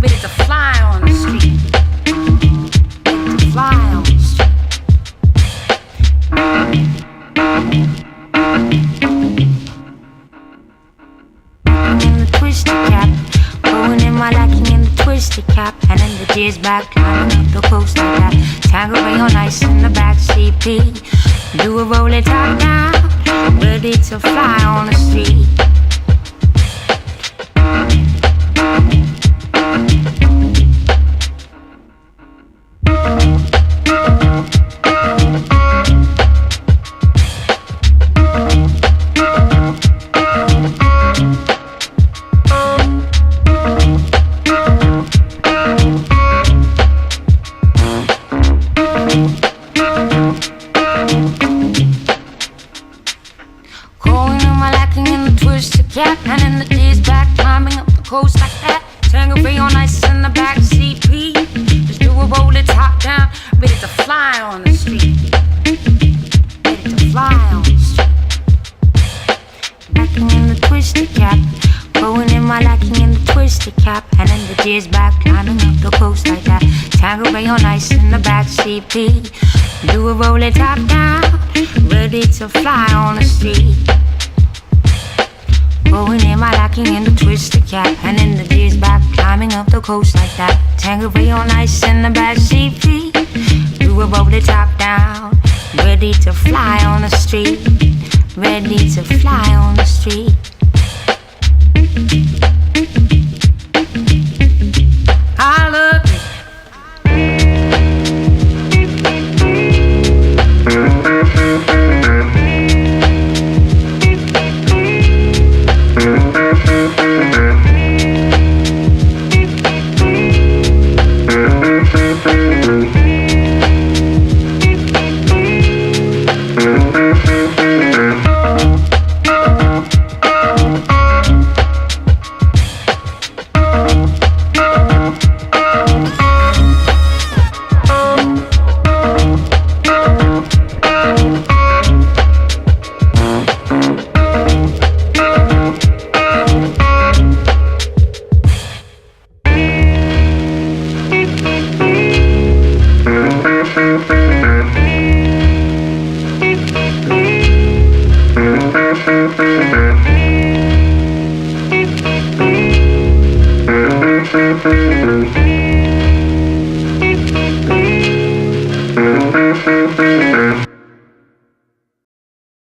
Ready to fly on the street. Ready to fly on the street. In the twisted cap, going in my lacking in the twisted cap, and then the G's back climbing up the coast like that. Tangerine on ice in the back CP. Do a roll it top down, ready to fly on the street. Cap, and then the G's back climbing up the coast like that. Tangerine on ice in the back CP. Just do a roll it top down, ready to fly on the street. Ready to fly on the street. Lacking in the twisted cap, going in my lacking in the twisted cap, and then the G's back climbing up the coast like that. Tangerine on ice in the back CP. Do a roll it top down, ready to fly on the street. Going in my lacking in the twisted cap, and then the G's back climbing up the coast like that. Tangerine on ice in the back CP. Do a roll it top down, ready to fly on the street. Ready to fly on the street. I look Mm-hmm.